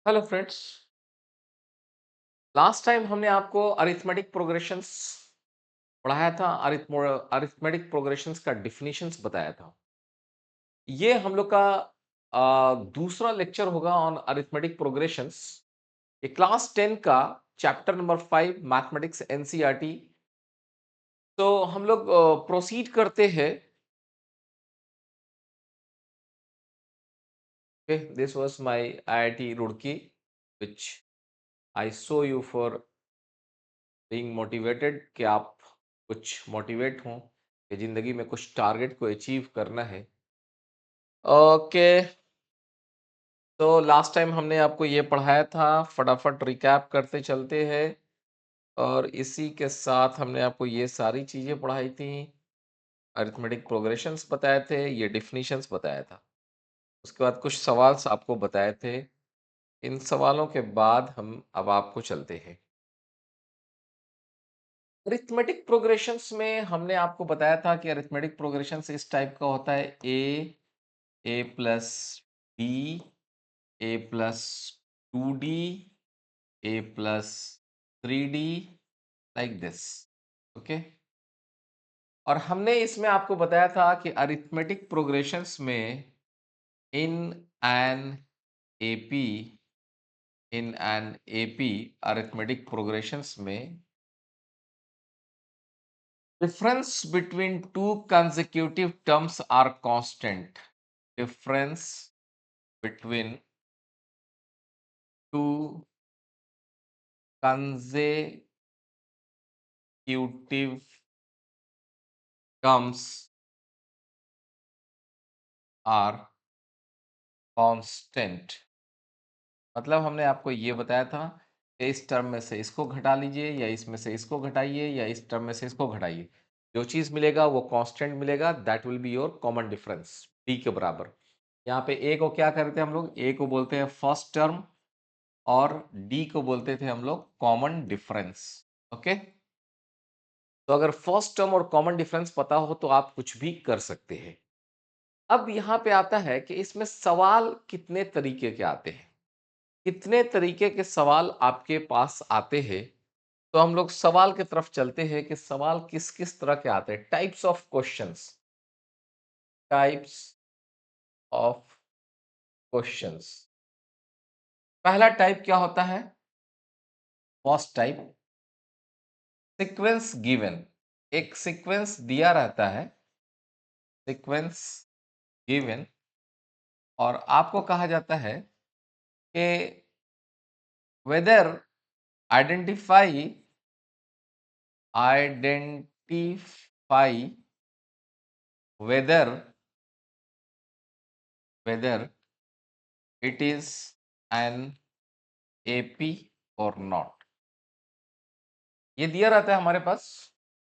Hello friends. Last time हमने आपको arithmetic progressions पढ़ाया था। अरिथमेटिक प्रोग्रेशंस का डिफिनीशंस बताया था। ये हम लोग का दूसरा लेक्चर होगा ऑन अरिथमेटिक प्रोग्रेशंस। ये क्लास 10 का चैप्टर नंबर 5 मैथमेटिक्स एनसीईआरटी। तो हम लोग प्रोसीड करते हैं। This was my IIT Roorkee which I so you for being motivated कि आप कुछ मोटिवेट हों कि ज़िंदगी में कुछ टारगेट को अचीव करना है। ओके, तो लास्ट टाइम हमने आपको ये पढ़ाया था, फटाफट रिकैप करते चलते हैं। और इसी के साथ हमने आपको ये सारी चीज़ें पढ़ाई थी, अरिथमेटिक प्रोग्रेशंस बताए थे, ये डिफिनीशंस बताया था। उसके बाद कुछ सवाल्स आपको बताए थे। इन सवालों के बाद हम अब आपको चलते हैं। अरिथमेटिक प्रोग्रेशंस में हमने आपको बताया था कि अरिथमेटिक प्रोग्रेशंस इस टाइप का होता है: a plus b, a plus 2d, a plus 3d, like this. Okay, और हमने इसमें आपको बताया था कि अरिथमेटिक प्रोग्रेशंस में in an AP in an AP arithmetic progressions में difference between two consecutive terms are constant. Difference between two consecutive terms are constant. मतलब हमने आपको ये बताया था कि इस टर्म में से इसको घटा लीजिए, या इसमें से इसको घटाइए, या इस टर्म में से इसको घटाइए। जो चीज़ मिलेगा वो कांस्टेंट मिलेगा, that will be your common difference, D के बराबर। यहाँ पे ए को क्या करते हैं हम लोग? ए को बोलते हैं फर्स्ट टर्म, और डी को बोलते थे हम लोग कॉमन डिफरेंस। ओके, तो अगर फर्स्ट टर्म और कॉमन डिफरेंस पता हो तो आप कुछ भी कर सकते हैं। अब यहाँ पे आता है कि इसमें सवाल कितने तरीके के आते हैं, कितने तरीके के सवाल आपके पास आते हैं। तो हम लोग सवाल की तरफ चलते हैं कि सवाल किस किस तरह के आते हैं। Types of questions, types of questions. पहला टाइप क्या होता है? First type, sequence given. एक सीक्वेंस दिया रहता है, सीक्वेंस गिवन, और आपको कहा जाता है कि whether identify identify whether whether it is an AP और नॉट। ये दिया रहता है हमारे पास,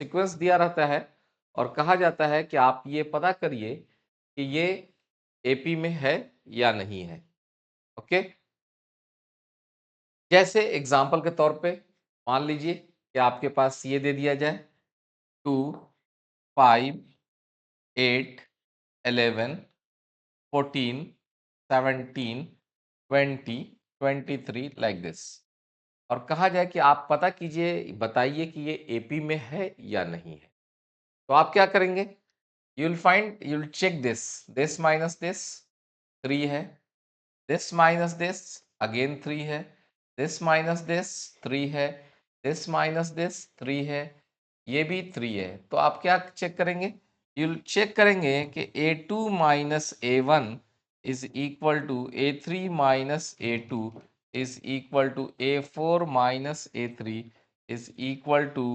सीक्वेंस दिया रहता है, और कहा जाता है कि आप ये पता करिए कि ये एपी में है या नहीं है। ओके, जैसे एग्जाम्पल के तौर पे मान लीजिए कि आपके पास ये दे दिया जाए 2, 5, 8, 11, 14, 17, 20, 23, लाइक दिस, और कहा जाए कि आप पता कीजिए, बताइए कि ये एपी में है या नहीं है। तो आप क्या करेंगे? You will check this, this minus this 3 है, दिस माइनस दिस अगेन 3 है, दिस माइनस दिस 3 है, दिस माइनस दिस 3 है, ये भी 3 है। तो आप क्या चेक करेंगे? यू चेक करेंगे कि a2 minus a1 is equal to a3 minus a2 is equal to a4 minus a3 is equal to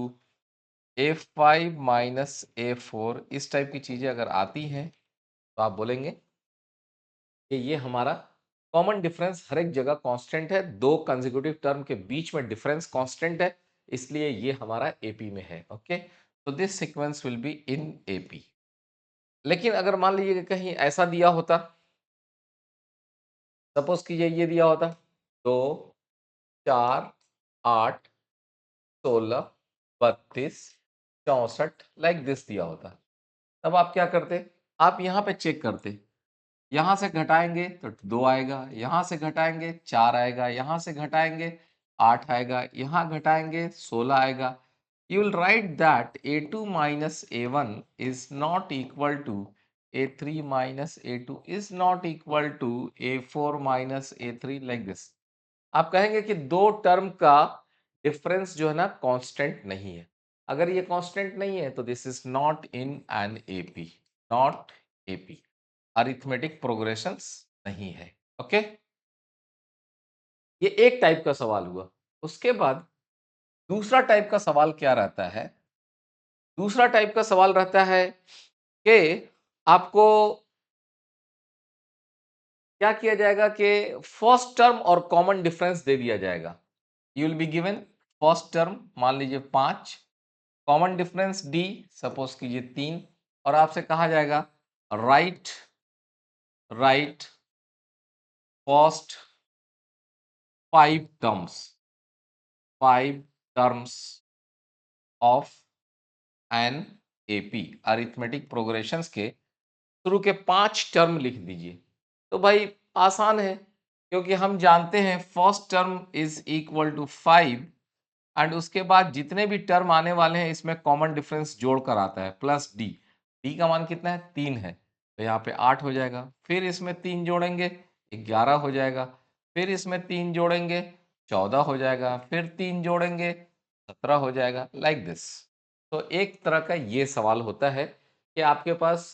a5 minus a4। इस टाइप की चीजें अगर आती हैं तो आप बोलेंगे कि ये हमारा कॉमन डिफरेंस हर एक जगह कांस्टेंट है, दो कंसेक्यूटिव टर्म के बीच में डिफरेंस कांस्टेंट है, इसलिए ये हमारा एपी में है। ओके, तो this sequence will be in AP. लेकिन अगर मान लीजिए कि कहीं ऐसा दिया होता, सपोज कीजिए ये दिया होता 2, 4, 8, 16, 32, 64, लाइक दिस दिया होता, तब आप क्या करते? आप यहाँ पे चेक करते यहाँ से घटाएंगे तो 2 आएगा, यहाँ से घटाएंगे 4 आएगा, यहाँ से घटाएंगे 8 आएगा, यहाँ घटाएंगे 16 आएगा. You will write that A2 minus A1 is not equal to A3 minus A2 is not equal to A4 minus A3 like this. आप कहेंगे कि दो टर्म का डिफरेंस जो है ना कांस्टेंट नहीं है. अगर ये कांस्टेंट नहीं है तो this is not in an AP, not AP, arithmetic progressions नहीं है. ओके, ये एक टाइप का सवाल हुआ. उसके बाद दूसरा टाइप का सवाल क्या रहता है? दूसरा टाइप का सवाल रहता है कि आपको क्या किया जाएगा कि फर्स्ट टर्म और कॉमन डिफरेंस दे दिया जाएगा. You will be given first term मान लीजिए 5, कॉमन डिफरेंस डी सपोज कीजिए 3, और आपसे कहा जाएगा right right first 5 terms of an AP, arithmetic progressions के शुरू के 5 टर्म लिख दीजिए. तो भाई आसान है, क्योंकि हम जानते हैं first term is equal to 5 and उसके बाद जितने भी टर्म आने वाले हैं इसमें कॉमन डिफरेंस जोड़कर आता है प्लस डी. डी का मान कितना है? 3 है, तो यहाँ पे 8 हो जाएगा. फिर इसमें 3 जोड़ेंगे 11 हो जाएगा. फिर इसमें 3 जोड़ेंगे 14 हो जाएगा. फिर 3 जोड़ेंगे 17 हो जाएगा. Like this. तो एक तरह का ये सवाल होता है कि आपके पास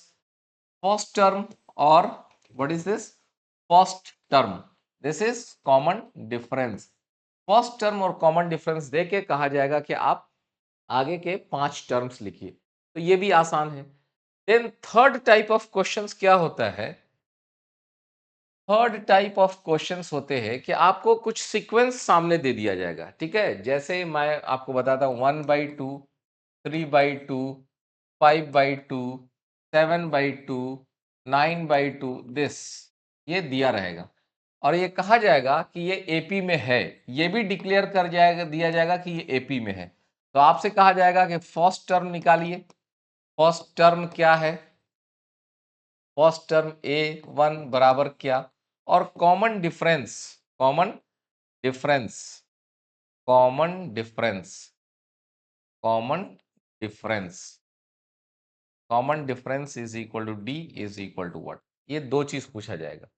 फर्स्ट टर्म और what is this first term, this is common difference. First term और कॉमन डिफरेंस देके कहा जाएगा कि आप आगे के 5 टर्म्स लिखिए. तो ये भी आसान है. Then third type of questions क्या होता है? थर्ड टाइप ऑफ क्वेश्चंस होते हैं कि आपको कुछ सीक्वेंस सामने दे दिया जाएगा. ठीक है, जैसे मैं आपको बताता हूँ 1/2, 3/2, 5/2, 7/2, 9/2, दिस ये दिया रहेगा और ये कहा जाएगा कि ये एपी में है. ये भी डिक्लेयर कर जाएगा, दिया जाएगा कि ये एपी में है. तो आपसे कहा जाएगा कि फर्स्ट टर्म निकालिए. फर्स्ट टर्म क्या है? फर्स्ट टर्म A1 बराबर क्या, और common difference, common difference, common difference, common difference, common difference is equal to D is equal to what. ये दो चीज पूछा जाएगा.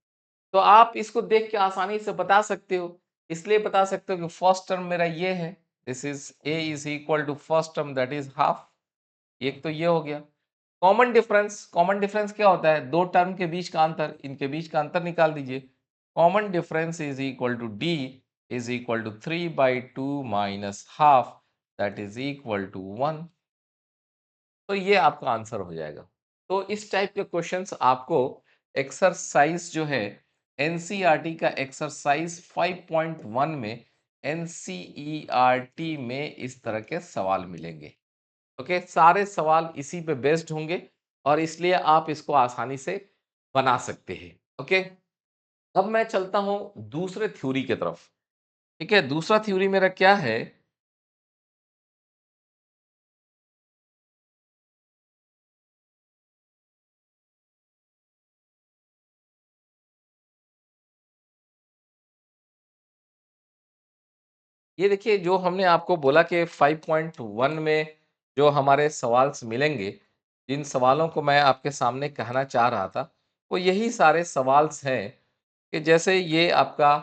तो आप इसको देख के आसानी से बता सकते हो. इसलिए बता सकते हो कि फर्स्ट टर्म मेरा ये है, this is a is equal to first term that is half. एक तो ये हो गया. कॉमन डिफरेंस, कॉमन डिफरेंस क्या होता है? दो टर्म के बीच का अंतर, इनके बीच का अंतर निकाल दीजिए. Common difference is equal to D is equal to 3/2 minus half that is equal to 1. तो ये आपका आंसर हो जाएगा. तो इस टाइप के क्वेश्चंस आपको एक्सरसाइज जो है एनसीईआरटी का एक्सरसाइज 5.1 में एनसीईआरटी में इस तरह के सवाल मिलेंगे. ओके, सारे सवाल इसी पे बेस्ड होंगे और इसलिए आप इसको आसानी से बना सकते हैं. ओके, अब मैं चलता हूं दूसरे थ्योरी की तरफ. ठीक है, दूसरा थ्योरी मेरा क्या है? ये देखिए, जो हमने आपको बोला कि 5.1 में जो हमारे सवाल्स मिलेंगे, जिन सवालों को मैं आपके सामने कहना चाह रहा था, वो यही सारे सवाल्स हैं कि जैसे ये आपका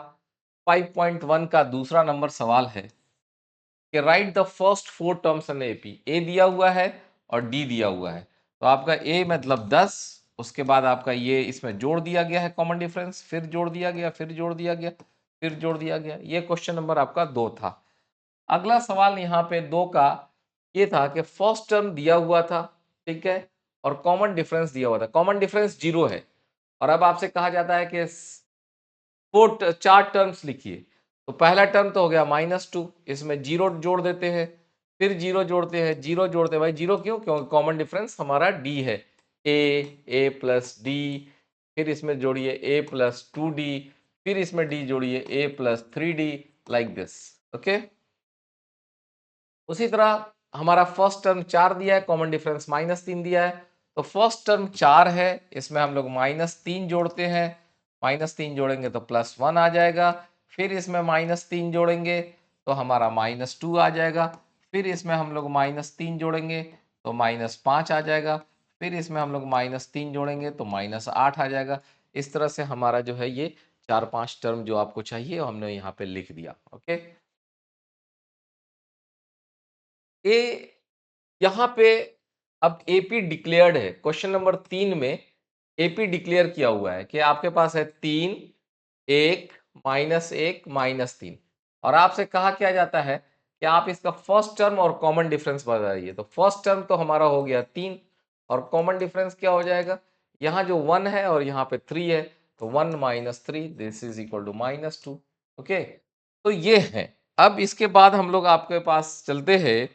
5.1 का दूसरा नंबर सवाल है कि write the first 4 terms in AP. A दिया हुआ है और डी दिया हुआ है. तो आपका ए मतलब 10, उसके बाद आपका ये इसमें जोड़ दिया गया है कॉमन डिफरेंस, फिर जोड़ दिया गया, फिर जोड़ दिया गया, फिर जोड़ दिया गया. ये क्वेश्चन नंबर आपका 2 था. अगला सवाल यहाँ पे 2 का ये था कि फर्स्ट टर्म दिया हुआ था, ठीक है, और कॉमन डिफरेंस दिया हुआ था. कॉमन डिफरेंस 0 है और अब आपसे कहा जाता है कि 4 टर्म्स लिखिए. तो पहला टर्म तो हो गया -2, इसमें 0 जोड़ देते हैं, फिर 0 जोड़ते हैं, 0 जोड़ते हैं. भाई 0 क्यों? क्योंकि कॉमन डिफरेंस हमारा d है. a प्लस डी, फिर इसमें जोड़िए a प्लस 2d, फिर इसमें d जोड़िए a plus 3d, like this. Okay, उसी तरह हमारा फर्स्ट टर्म 4 दिया है, कॉमन डिफरेंस -3 दिया है. तो फर्स्ट टर्म 4 है, इसमें हम लोग -3 जोड़ते हैं, -3 जोड़ेंगे तो +1 आ जाएगा, फिर इसमें -3 जोड़ेंगे तो हमारा -2 आ जाएगा, फिर इसमें हम लोग -3 जोड़ेंगे तो -5 आ जाएगा, फिर इसमें हम लोग -3 जोड़ेंगे तो -8 आ जाएगा। इस तरह से हमारा जो है ये 4-5 टर्म जो आपको चाहिए हमने यहाँ पे लिख दिया। ओके, ये यहाँ पे अब एपी डिक्लेयर्ड है। क्वेश्चन नंबर 3 में एपी डिक्लेयर किया हुआ है कि आपके पास है 3, 1, -1, -3 और आपसे कहा क्या जाता है कि आप इसका फर्स्ट टर्म और कॉमन डिफरेंस बताइए। तो फर्स्ट टर्म तो हमारा हो गया 3 और कॉमन डिफरेंस क्या हो जाएगा, यहाँ जो 1 है और यहाँ पे 3 है तो 1 - 3 this is equal to -2। Okay, तो ये है। अब इसके बाद हम लोग आपके पास चलते हैं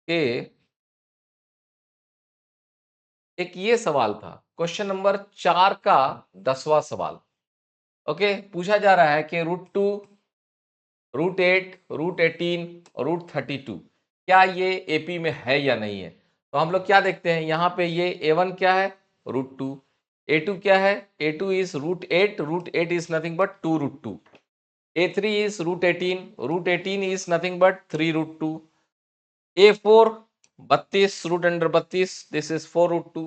कि एक ये सवाल था, क्वेश्चन नंबर 4 का 10वां सवाल। ओके, पूछा जा रहा है कि √2, √8, √18 और √32 क्या ये एपी में है या नहीं है। तो हम लोग क्या देखते हैं, यहाँ पे ये a1 क्या है, √2, a2 क्या है, a2 is √8, √8 is nothing but 2√2, a3 is √18, √18 is nothing but 3√2, a4 32 √32 this is 4√2।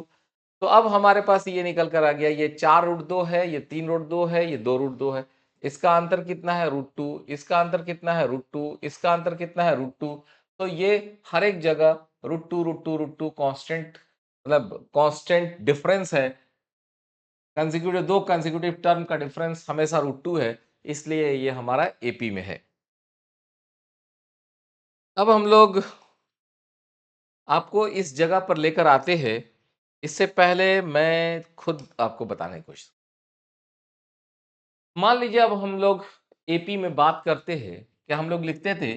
तो अब हमारे पास ये निकल कर आ गया, ये 4√2 है, ये 3√2 है, ये 2√2 है। इसका अंतर कितना है, √2, इसका अंतर कितना है, √2, इसका अंतर कितना है, √2। तो ये हर एक जगह √2 √2 √2 कांस्टेंट, मतलब कांस्टेंट डिफरेंस है। कंसेक्यूटिव, दो कंसेक्यूटिव टर्म का डिफरेंस हमेशा √2 है, इसलिए ये हमारा एपी में है। अब हम लोग आपको इस जगह पर लेकर आते हैं। इससे पहले मैं खुद आपको बताने की कोशिश, मान लीजिए अब हम लोग एपी में बात करते हैं कि हम लोग लिखते थे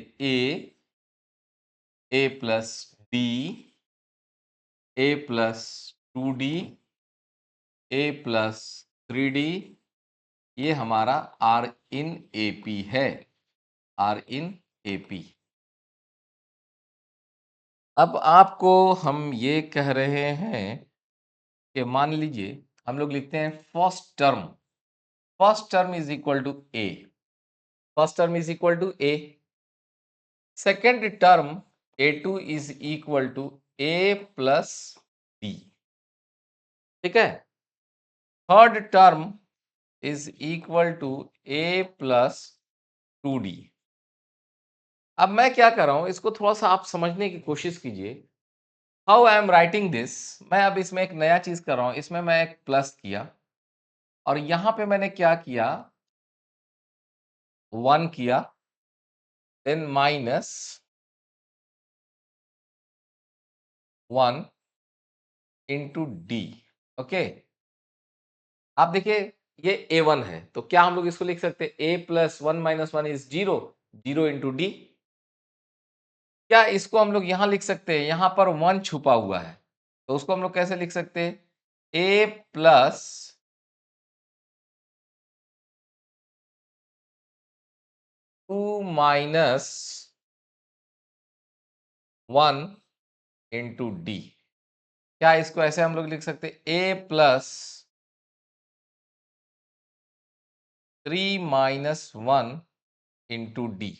ए plus b, a plus 2d, a plus 3d, ये हमारा आर इन एपी है, आर इन एपी। अब आपको हम ये कह रहे हैं कि मान लीजिए हम लोग लिखते हैं first term is equal to A, first term is equal to A, second term a2 is equal to a plus b, ठीक है। Third term is equal to a plus 2d। अब मैं क्या कर रहा हूं, इसको थोड़ा सा आप समझने की कोशिश कीजिए। How I am writing this, मैं अब इसमें एक नया चीज कर रहा हूं, इसमें मैं एक प्लस किया और यहां पे मैंने क्या किया, 1 किया, then minus 1 into D. Okay, आप देखिए ये a1 है, तो क्या हम लोग इसको लिख सकते हैं a plus 1 minus 1 is 0, 0 into D. क्या इसको हम लोग यहां लिख सकते हैं, यहां पर 1 छुपा हुआ है, तो उसको हम लोग कैसे लिख सकते हैं, a plus 2 minus 1 into D. क्या इसको ऐसे हम लोग लिख सकते हैं a plus 3 minus 1 into D.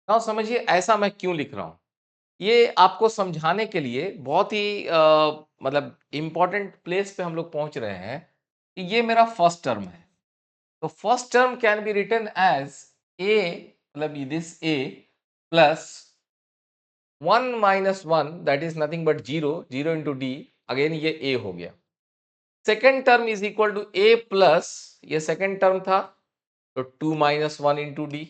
now समझिए ऐसा मैं क्यों लिख रहा हूं, ये आपको समझाने के लिए बहुत ही मतलब इंपॉर्टेंट प्लेस पे हम लोग पहुंच रहे हैं कि ये मेरा फर्स्ट टर्म है। तो first term can be written as a, मतलब this a plus 1 minus 1 that is nothing but 0, 0 into d, again ये ए हो गया। Second term is equal to A plus, ये सेकेंड टर्म था तो 2 माइनस 1 इंटू डी,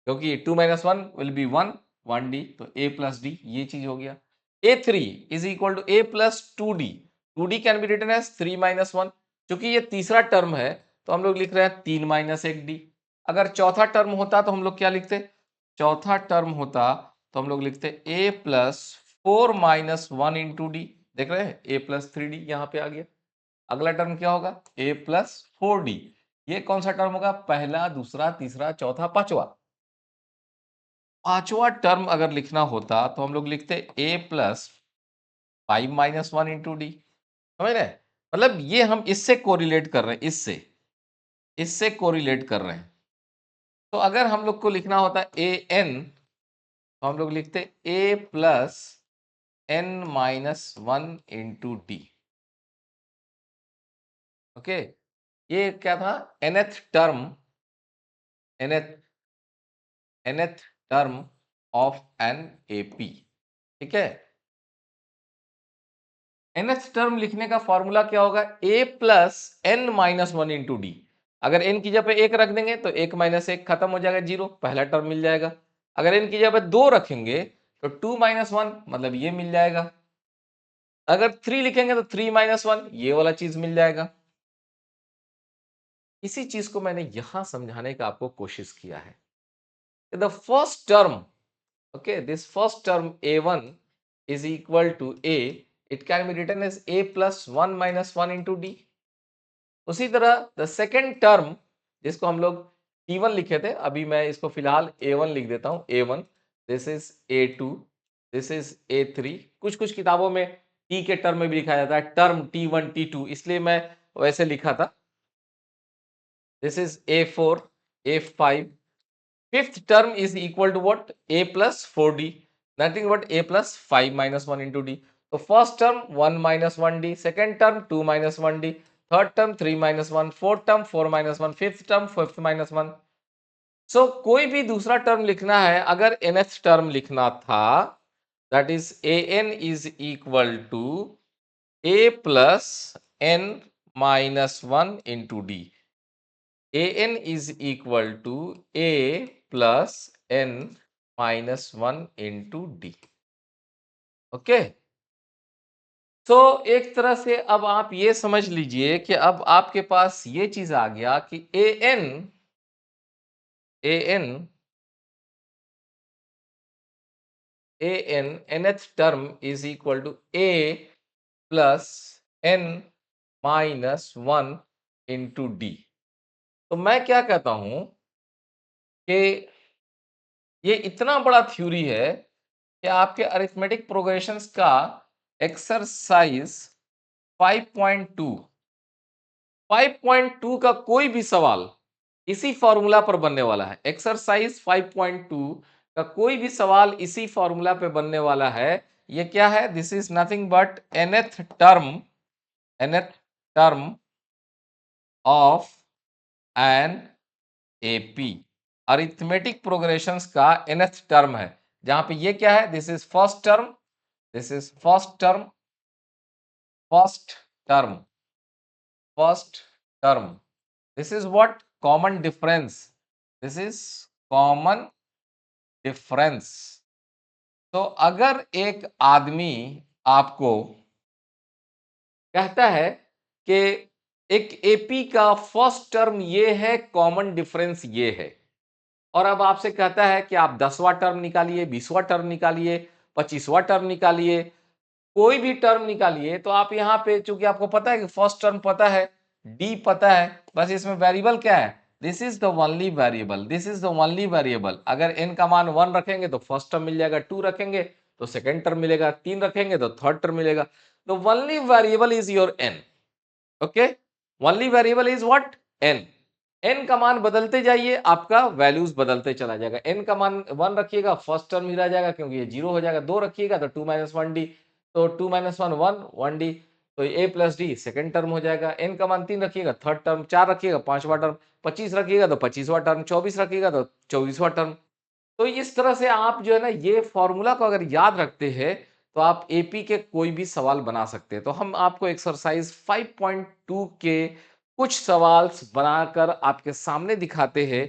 क्योंकि 2 minus 1 will be 1, 1d, तो a plus D ये चीज हो गया। a3 is equal to a plus 2d, 2d can be written as 3 minus 1, क्योंकि ये तीसरा टर्म है तो हम लोग लिख रहे हैं 3 माइनस 1d। अगर चौथा टर्म होता तो हम लोग क्या लिखते, चौथा टर्म होता तो हम लोग लिखते a plus 4 minus 1 into D, देख रहे हैं a प्लस 3d यहाँ पे आ गया। अगला टर्म क्या होगा, a प्लस 4d, ये कौन सा टर्म होगा? पहला, दूसरा, तीसरा, चौथा, पांचवा। पांचवा टर्म अगर लिखना होता तो हम लोग लिखते a प्लस 5 - 1 इंटू डी। समझ रहे हैं? मतलब ये हम इससे कोरिलेट कर रहे हैं, इससे कोरिलेट कर रहे हैं। तो अगर हम लोग को लिखना होता ए एन, तो हम लोग लिखते a plus n-1 into D. Okay, ये क्या था? nth term, nth nth term of an AP. ठीक है, nth टर्म लिखने का फॉर्मूला क्या होगा? a plus n-1 into D. अगर n की जगह पे 1 रख देंगे तो 1 माइनस 1 खत्म हो जाएगा, 0, पहला टर्म मिल जाएगा। अगर n की जगह पे 2 रखेंगे तो 2 - 1 मतलब ये मिल जाएगा। अगर 3 लिखेंगे तो 3 - 1 ये वाला चीज मिल जाएगा। इसी चीज को मैंने यहां समझाने का आपको कोशिश किया है। The first term, okay, this first term a1 is equal to a, it can be written as a plus 1 minus 1 into d। उसी तरह द सेकेंड टर्म जिसको हम लोग t1 लिखे थे, अभी मैं इसको फिलहाल a1 लिख देता हूं। a1, this is a2, this is a3। कुछ कुछ किताबों में t के टर्म में भी लिखा जाता है, टर्म t1 t2, इसलिए मैं वैसे लिखा था। This is a4, a5। Fifth term is equal to what? A plus 4d, nothing but a plus 5 minus 1 into d। तो first term 1 minus 1d, second term 2 minus 1d, third term 3 minus 1, fourth term 4 minus 1, fifth term 5 minus 1। So कोई भी दूसरा term लिखना है, अगर nth term लिखना था, that is an is equal to a plus n minus 1 into d। an is equal to a plus n minus 1 into d। Okay, तो एक तरह से अब आप ये समझ लीजिए कि अब आपके पास ये चीज आ गया कि an nth term is equal to a plus n minus 1 into D. तो मैं क्या कहता हूं कि ये इतना बड़ा थ्योरी है कि आपके अरिथमेटिक प्रोग्रेशंस का एक्सरसाइज 5.2 5.2 का कोई भी सवाल इसी फॉर्मूला पर बनने वाला है। एक्सरसाइज 5.2 का कोई भी सवाल इसी फॉर्मूला पे बनने वाला है। ये क्या है? This is nothing but nth term of an AP. Arithmetic progressions का nth टर्म है, जहां पे ये क्या है? This is first term, this is first term, first term, first term. This is what? Common difference. This is common difference. तो अगर एक आदमी आपको कहता है कि एक एपी का फर्स्ट टर्म ये है, कॉमन डिफरेंस ये है, और अब आपसे कहता है कि आप 10वां टर्म निकालिए, 20वां टर्म निकालिए, 25वां टर्म निकालिए, कोई भी टर्म निकालिए, तो आप यहाँ पे चूंकि आपको पता है कि फर्स्ट टर्म पता है, डी पता है, बस इसमें वेरिएबल क्या है? This is the only variable, this is the only variable. अगर एन का मान 1 रखेंगे तो फर्स्ट टर्म मिल जाएगा, 2 रखेंगे तो सेकेंड टर्म मिलेगा, 3 रखेंगे तो थर्ड टर्म मिलेगा। The only variable is your N. Okay, only variable is what? N. N का मान बदलते जाइए, आपका वैल्यूज बदलते चला जाएगा। एन का मान 1 रखिएगा, फर्स्ट टर्म ही रह जाएगा क्योंकि ये 0 हो जाएगा। 2 रखिएगा तो 2 - 1 डी, तो 2 - 1 1 1 डी, तो a plus D second term हो जाएगा। एन का मान 3 रखिएगा, थर्ड टर्म। 4 रखिएगा, पांचवा टर्म। 25 रखिएगा तो 25वां टर्म। 24 रखिएगा तो 24वां टर्म। तो इस तरह से आप जो है ना, ये फॉर्मूला को अगर याद रखते हैं तो आप एपी के कोई भी सवाल बना सकते हैं। तो हम आपको एक्सरसाइज 5.2 के कुछ सवाल बनाकर आपके सामने दिखाते हैं।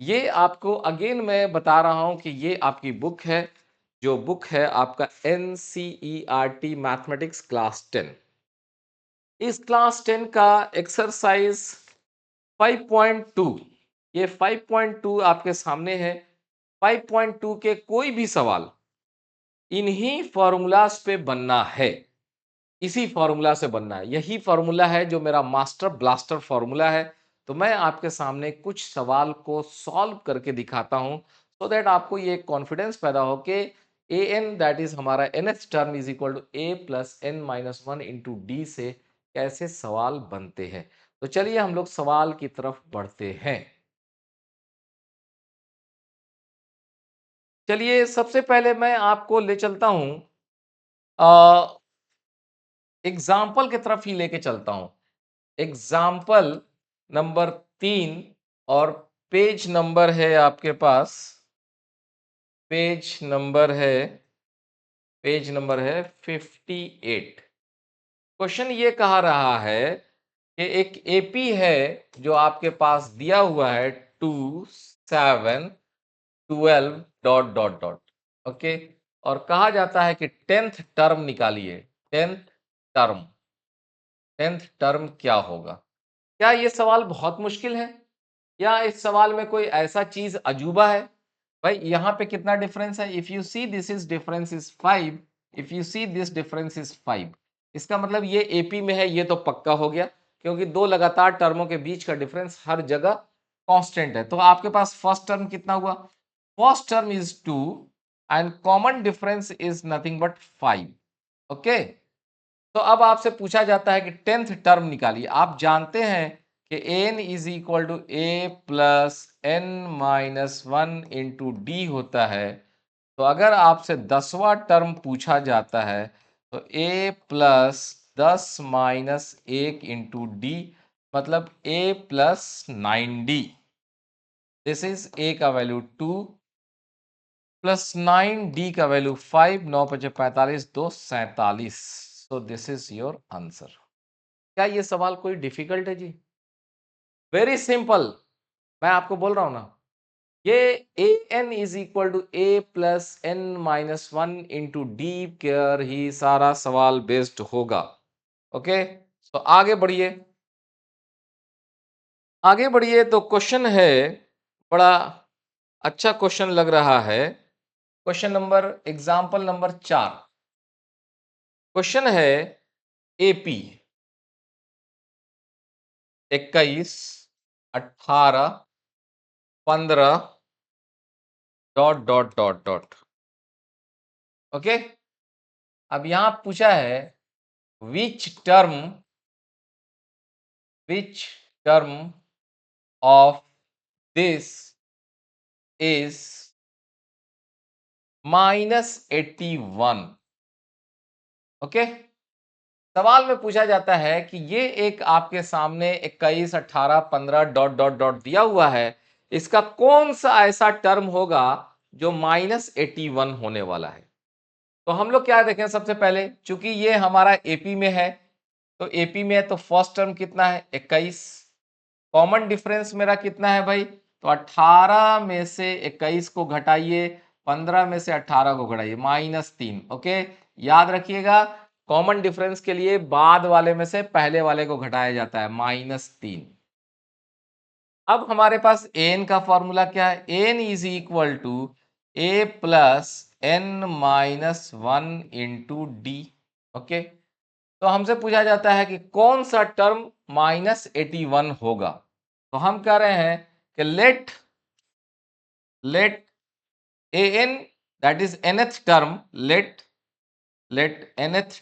ये आपको अगेन मैं बता रहा हूं कि ये आपकी बुक है, जो बुक है आपका NCERT मैथमेटिक्स क्लास 10। इस क्लास 10 का एक्सरसाइज 5.2, ये 5.2 आपके सामने है। 5.2 के कोई भी सवाल इन्हीं फॉर्मूलाज पे बनना है, इसी फॉर्मूला से बनना है। यही फॉर्मूला है जो मेरा मास्टर ब्लास्टर फॉर्मूला है। तो मैं आपके सामने कुछ सवाल को सॉल्व करके दिखाता हूं, सो दैट आपको ये कॉन्फिडेंस पैदा हो कि ए एन दैट इज हमारा nth term is equal to A plus N minus one into D से कैसे सवाल बनते हैं। तो चलिए हम लोग सवाल की तरफ बढ़ते हैं। चलिए सबसे पहले मैं आपको ले चलता हूं एग्जाम्पल की तरफ ही लेके चलता हूं। एग्जाम्पल नंबर 3 और पेज नंबर है आपके पास, पेज नंबर है पेज नंबर है 58। क्वेश्चन ये कहा रहा है कि एक एपी है जो आपके पास दिया हुआ है 2 7 12 डॉट डॉट डॉट, ओके। और कहा जाता है कि टेंथ टर्म निकालिए। टर्म टेंथ टर्म क्या होगा? क्या ये सवाल बहुत मुश्किल है या इस सवाल में कोई ऐसा चीज अजूबा है? भाई यहाँ पे कितना डिफरेंस है? If you see this is difference is 5, if you see this difference is 5, इसका मतलब ये एपी में है, ये तो पक्का हो गया क्योंकि दो लगातार टर्मों के बीच का डिफरेंस हर जगह कांस्टेंट है। तो आपके पास फर्स्ट टर्म कितना हुआ? First term is 2 and common difference is nothing but 5, okay. तो अब आपसे पूछा जाता है कि टेंथ टर्म निकालिए। आप जानते हैं कि N is equal to A plus N minus one into D होता है। तो अगर आपसे 10वां टर्म पूछा जाता है तो a plus 10 minus 1 into d, मतलब a plus 9d। This is a का वैल्यू 2 प्लस 9d का वैल्यू 5, 9 पचे 45, 2 47। So this is your answer. क्या ये सवाल कोई डिफिकल्ट है जी? Very simple. मैं आपको बोल रहा हूं ना, ये a N is equal to A plus N minus one into d care ही सारा सवाल बेस्ड होगा, ओके। तो आगे बढ़िए, आगे बढ़िए। तो क्वेश्चन है, बड़ा अच्छा क्वेश्चन लग रहा है। Question number, example number 4। Question है AP 21 18 15 dot dot dot dot, okay. अब यहां पूछा है which term, which term of this is -81, okay. सवाल में पूछा जाता है कि ये एक आपके सामने 21 18 15 डॉट डॉट डॉट दिया हुआ है, इसका कौन सा ऐसा टर्म होगा जो -81 होने वाला है। तो हम लोग क्या देखें, सबसे पहले चूंकि ये हमारा एपी में है, तो एपी में है तो फर्स्ट टर्म कितना है? 21। कॉमन डिफरेंस मेरा कितना है भाई? तो 18 में से 21 को घटाइए, 15 में से 18 को घटाइए, -3, ओके। याद रखिएगा, कॉमन डिफरेंस के लिए बाद वाले में से पहले वाले को घटाया जाता है, -3। अब हमारे पास एन का फॉर्मूला क्या है? N is equal to A plus N minus one into D, okay. तो हमसे पूछा जाता है कि कौन सा टर्म -81 होगा। तो हम कह रहे हैं कि let A N that is nth term, let nth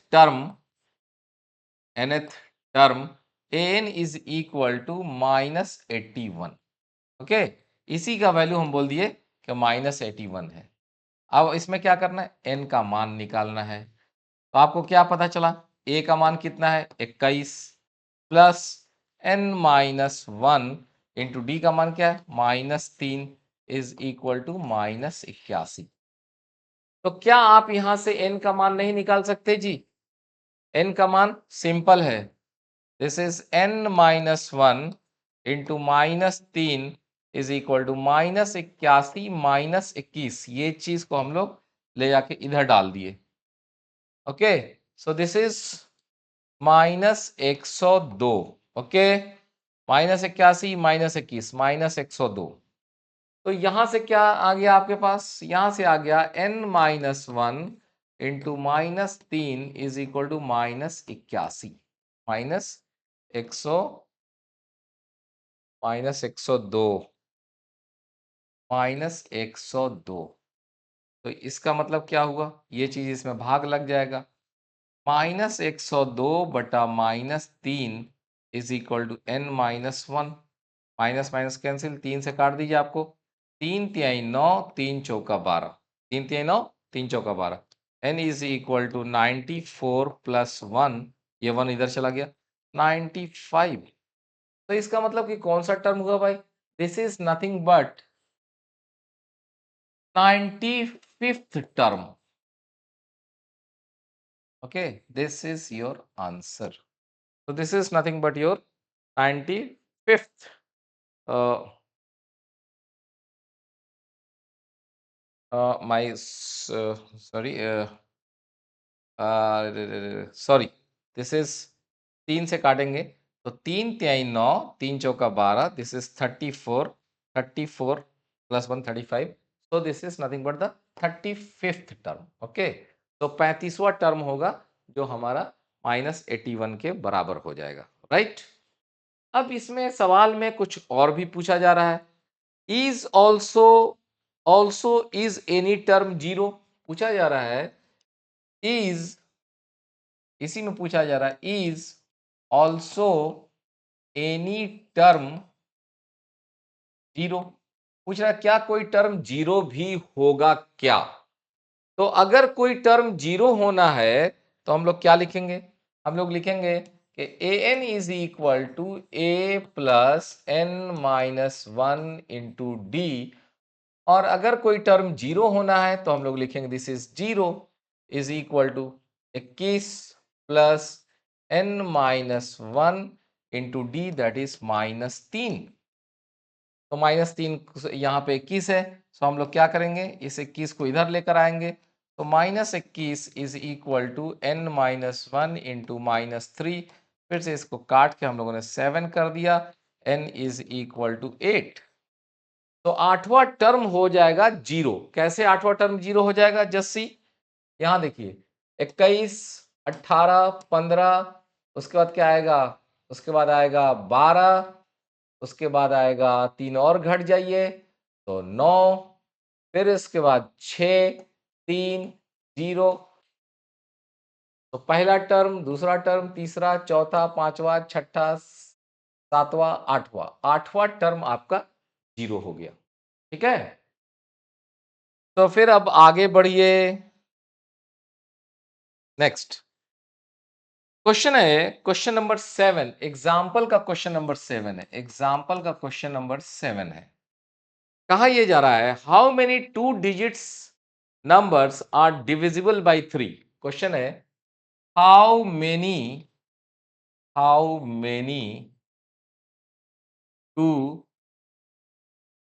term A N is equal to -81, okay. इसी का वैल्यू हम बोल दिए कि -81 है। अब इसमें क्या करना है? एन का मान निकालना है। तो आपको क्या पता चला? ए का मान कितना है? 21 plus N minus one into D का मान क्या है? -3 इज इक्वल टू -81। तो क्या आप यहां से एन का मान नहीं निकाल सकते जी? एन का मान सिंपल है, this is N minus one into -3 is equal to -81 -21। ये चीज को हम लोग ले जाके इधर डाल दिए, okay. So this is -102, okay. -81 -21 -102। तो यहां से क्या आ गया आपके पास? यहां से आ गया n-1 into -3 is equal to -81, -102। -102 -102। तो इसका मतलब क्या हुआ? ये चीज़ इसमें भाग लग जाएगा। -102 बटा -3 is equal to n-1। Minus minus cancel, 3 से काट दीजिए आपको। 3 तिहाई 9, 3 चौका 12। 3 तिहाई 9, 3 चौका 12। n is equal to 94 plus 1, ये 1 इधर चला गया, 95। तो इसका मतलब कि कौन सा टर्म हुआ भाई? This is nothing but 95th term. Okay, this is your answer. So this is nothing but your 95th sorry sorry, this is 3 से काटेंगे तो 3 तिहाई 9, 3 चौका 12, this is 34, 34 plus 1 35। So this is nothing but the 35th term. Okay, तो 35वां term होगा जो हमारा -81 के बराबर हो जाएगा, राइट। अब इसमें सवाल में कुछ और भी पूछा जा रहा है। Is also is any term zero, पूछा जा रहा है। इज, इसी में पूछा जा रहा है, is also any term zero. पूछ रहा है क्या कोई टर्म जीरो भी होगा क्या? तो अगर कोई टर्म जीरो होना है तो हम लोग क्या लिखेंगे? हम लोग लिखेंगे कि A N is equal to A plus N minus 1 into d. और अगर कोई टर्म जीरो होना है तो हम लोग लिखेंगे this is zero is equal to 21 plus N minus 1 into D, that is -3। तो -3 यहाँ पे 21 है, तो हम लोग क्या करेंगे, इस 21 को इधर लेकर आएंगे। तो -21 is equal to N minus 1 into -3। फिर से इसको काट के हम लोगों ने 7 कर दिया। n is equal to 8। तो 8वां टर्म हो जाएगा जीरो। कैसे 8वां टर्म जीरो हो जाएगा? जस्सी यहां देखिए, 21, 18, 15, उसके बाद क्या आएगा? उसके बाद आएगा 12, उसके बाद आएगा 3 और घट जाइए तो 9, फिर इसके बाद 6, 3, 0। तो पहला टर्म, दूसरा टर्म, तीसरा, चौथा, पांचवा, छठा, सातवां, आठवां, आठवां टर्म आपका जीरो हो गया। ठीक है, तो फिर अब आगे बढ़िए। नेक्स्ट क्वेश्चन है, क्वेश्चन नंबर 7, एग्जाम्पल का क्वेश्चन नंबर 7 है। एग्जाम्पल का क्वेश्चन नंबर 7 है। कहा यह जा रहा है how many 2 digits numbers are divisible by 3। Question है how many 2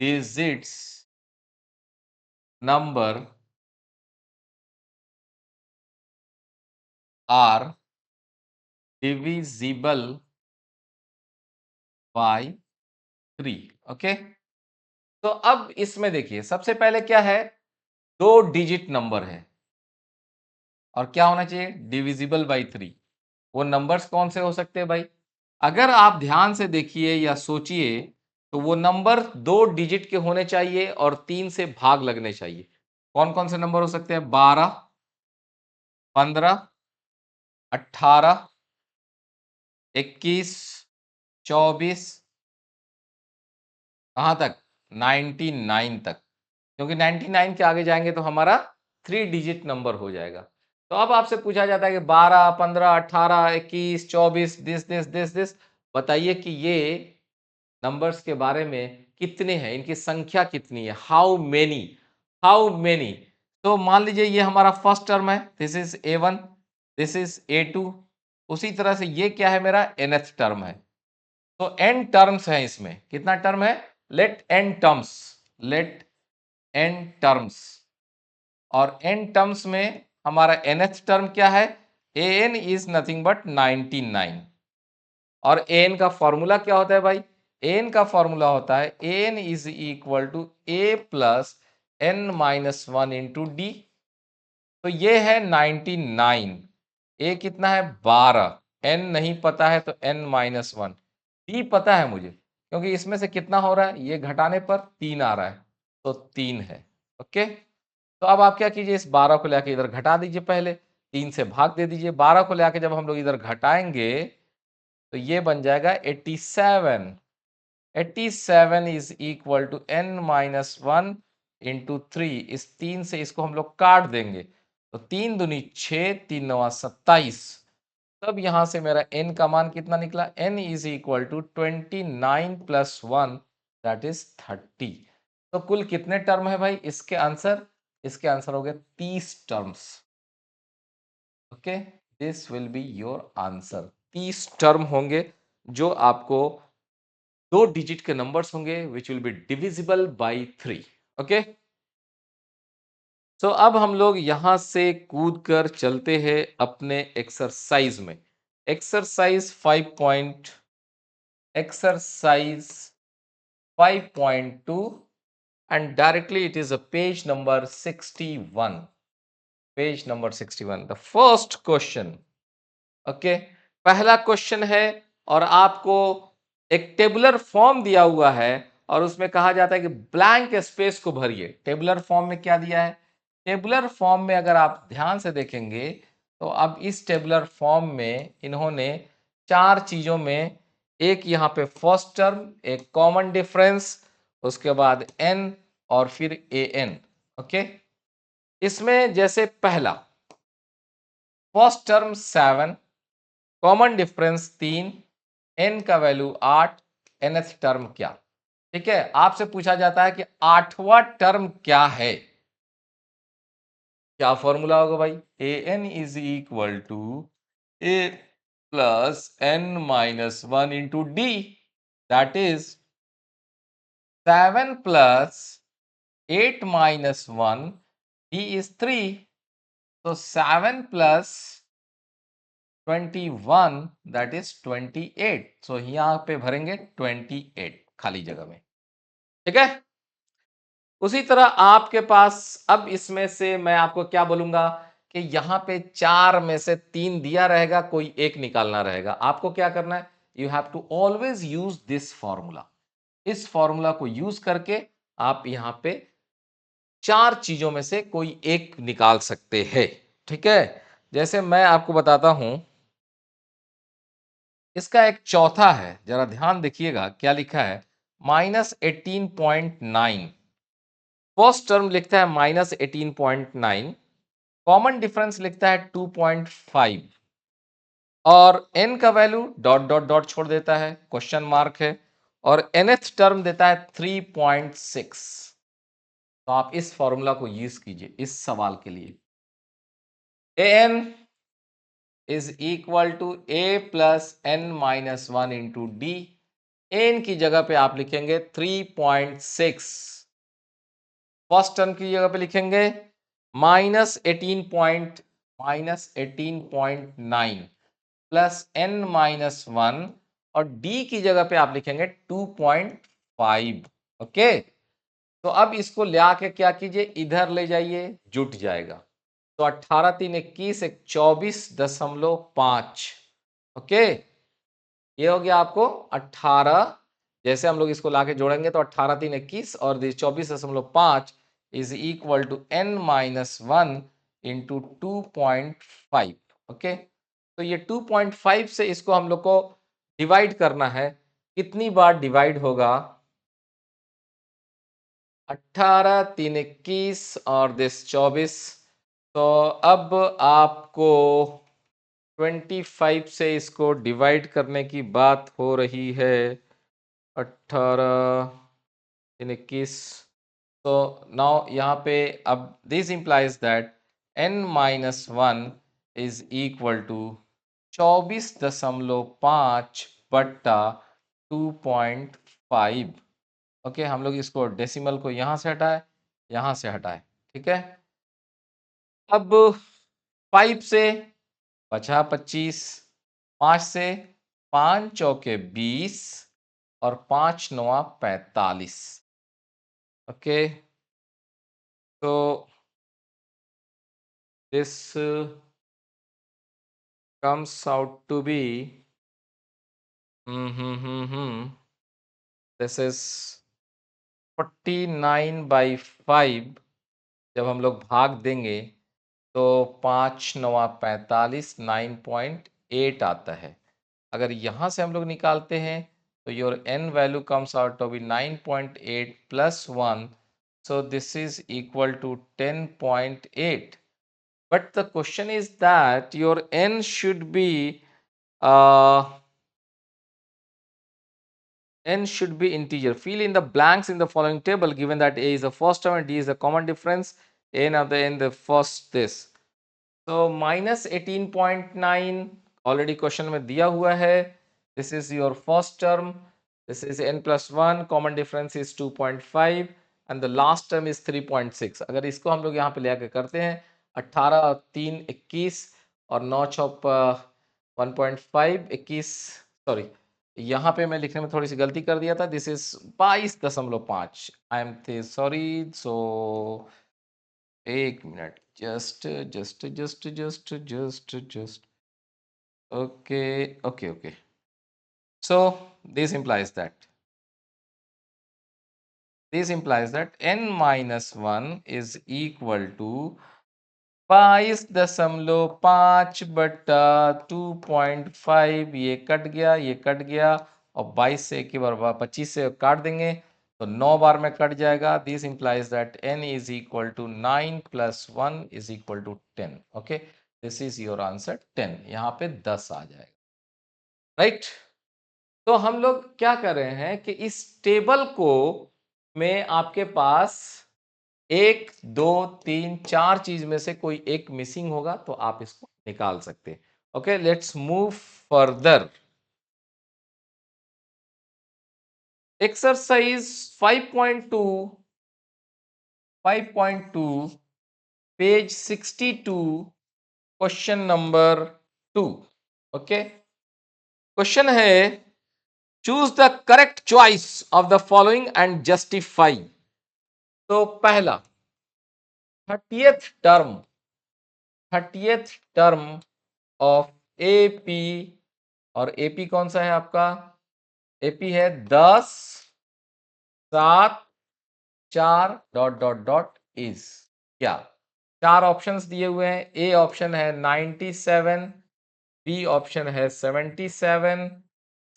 digits number are divisible by 3। Okay, तो अब इसमें देखिए, सबसे पहले क्या है, 2 डिजिट नंबर है और क्या होना चाहिए, डिविजिबल बाई 3। वो नंबर्स कौन से हो सकते हैं भाई? अगर आप ध्यान से देखिए या सोचिए तो वो नंबर 2 डिजिट के होने चाहिए और 3 से भाग लगने चाहिए। कौन कौन से नंबर हो सकते हैं? 12, 15, 18, 21, 24, कहां तक? 99 तक। क्योंकि 99 के आगे जाएंगे तो हमारा 3 डिजिट नंबर हो जाएगा। तो अब आपसे पूछा जाता है कि 12, 15, 18, 21, 24, दिस बताइए कि ये नंबर्स के बारे में कितने हैं, इनकी संख्या कितनी है, हाउ मेनी। तो मान लीजिए ये हमारा फर्स्ट टर्म है, this is A1, this is A2। उसी तरह से ये क्या है, मेरा nth टर्म है। तो n टर्म्स है इसमें। कितना टर्म है? Let n terms. और n टर्म्स में हमारा nth टर्म क्या है? an is nothing but 99। और an का फॉर्मूला क्या होता है भाई? an का फॉर्मूला होता है an is equal to a plus n minus 1 into D. तो ये है 99, a कितना है? 12, n नहीं पता है तो n माइनस 1, d पता है मुझे क्योंकि इसमें से कितना हो रहा है, ये घटाने पर 3 आ रहा है, तो 3 है। ओके, तो अब आप क्या कीजिए, इस 12 को लेके इधर घटा दीजिए, पहले 3 से भाग दे दीजिए। 12 को लेके जब हम लोग इधर घटाएंगे तो ये बन जाएगा 87। 87 is equal to n minus 1 into 3। इस 3 से इसको हम लोग काट देंगे, तो 3 दूनी 6, 3 नवा 27। तब यहां से मेरा n का मान कितना निकला, n is equal to 29 plus 1 that is 30। तो कुल कितने टर्म है भाई इसके आंसर, इसके आंसर हो गए 30 terms. Okay, this will be your answer. 30 term होंगे जो आपको 2 डिजिट के नंबर्स होंगे which will be divisible by 3। Okay, so अब हम लोग यहां से कूद कर चलते हैं अपने एक्सरसाइज में। Exercise 5.2 and directly it is a page number 61, page number 61, the first question. Okay, पहला क्वेश्चन है और आपको एक टेबुलर फॉर्म दिया हुआ है और उसमें कहा जाता है कि ब्लैंक स्पेस को भरिए। टेबुलर फॉर्म में क्या दिया है, टेबुलर फॉर्म में अगर आप ध्यान से देखेंगे तो अब इस टेबुलर फॉर्म में इन्होंने 4 चीजों में, एक यहाँ पे फर्स्ट टर्म, एक कॉमन डिफरेंस, उसके बाद n और फिर an। ओके, इसमें जैसे पहला first term 7, common difference 3, n का वैल्यू 8, nth टर्म क्या। ठीक है, आपसे पूछा जाता है कि 8वां टर्म क्या है। क्या फॉर्मूला होगा भाई, an is equal to a plus n minus 1 into D, that is 7 plus 8 minus 1, d is 3, तो 7 प्लस 21 दैट इज 28। सो यहां पे भरेंगे 28 खाली जगह में। ठीक है, उसी तरह आपके पास अब इसमें से मैं आपको क्या बोलूंगा कि यहां पे 4 में से 3 दिया रहेगा, कोई एक निकालना रहेगा। आपको क्या करना है, you have to always use this formula. इस फॉर्मूला को यूज करके आप यहां पे 4 चीजों में से कोई एक निकाल सकते हैं। ठीक है, जैसे मैं आपको बताता हूं, इसका एक चौथा है, जरा ध्यान देखिएगा क्या लिखा है, -18.9। फर्स्ट टर्म लिखता है -18.9, कॉमन डिफरेंस लिखता है 2.5 और n का वैल्यू डॉट डॉट डॉट छोड़ देता है, क्वेश्चन मार्क है, और nth टर्म देता है 3.6। तो आप इस फॉर्मूला को यूज कीजिए इस सवाल के लिए। an is equal to a plus n minus 1 into D. n की जगह पे आप लिखेंगे 3.6, फर्स्ट टर्म की जगह पे लिखेंगे -18.9 प्लस n माइनस 1 और d की जगह पे आप लिखेंगे 2.5। ओके, तो अब इसको ले आके क्या कीजिए, इधर ले जाइए, जुट जाएगा। तो 18 3 21 एक 24.5। ओके, ये हो गया आपको 18। जैसे हम लोग इसको लाके जोड़ेंगे तो 18 3 21 और 24.5 is equal to n minus 1 into 2.5। Okay, तो ये 2.5 से इसको हम लोग को डिवाइड करना है। कितनी बार डिवाइड होगा, 18 3 21 और 24। तो अब आपको 25 से इसको डिवाइड करने की बात हो रही है। 18 3 21, तो नाउ यहाँ पे अब this implies that n minus 1 is equal to 24.5 बट्टा 2.5। ओके, हम लोग इसको डेसिमल को यहाँ से हटाए, यहाँ से हटाए। ठीक है, अब 5 से बचा 25, 5 से 5 चौके 20 और 5 नवा 45। ओके, तो this comes out to be this is 49/5 जब हम लोग भाग देंगे तो 5 9 45 9.8 आता है। अगर यहाँ से हम लोग निकालते हैं तो your n value comes out to be 9.8 plus 1, so this is equal to 10.8. But the question is that your n should be integer. Fill in the blanks in the following table given that a is the first term and d is the common difference. n of the n the first this. So minus 18.9 already question में दिया हुआ है. This is your first term. This is n plus 1. Common difference is 2.5 and the last term is 3.6. अगर इसको हम लोग यहाँ पे ले आके करते हैं 18 और 3 21 और 9 चौक 1.5 21 सॉरी यहाँ पे मैं लिखने में थोड़ी सी गलती कर दिया था. This is 22.5. I am sorry. So एक minute. just okay. So this implies that n minus 1 is equal to 22.5 बटा 2.5. ये कट गया और 22 से एक बार 25 से काट देंगे तो 9 बार में कट जाएगा. This implies that n is equal to 9 plus 1 is equal to 10. Okay, this is your answer 10. यहाँ पे 10 आ जाएगा. राइट. तो हम लोग क्या कर रहे हैं कि इस टेबल को में आपके पास 1 2 3 4 चीज में से कोई एक मिसिंग होगा तो आप इसको निकाल सकते हैं. Okay, let's move further. Exercise 5.2 page 62 question number 2. Okay, question है choose the correct choice of the following and justify. तो पहला 30th टर्म ऑफ एपी. और एपी कौन सा है आपका? एपी है 10 7 4 डॉट डॉट डॉट इज क्या. 4 ऑप्शंस दिए हुए हैं. ए ऑप्शन है 97, बी ऑप्शन है 77,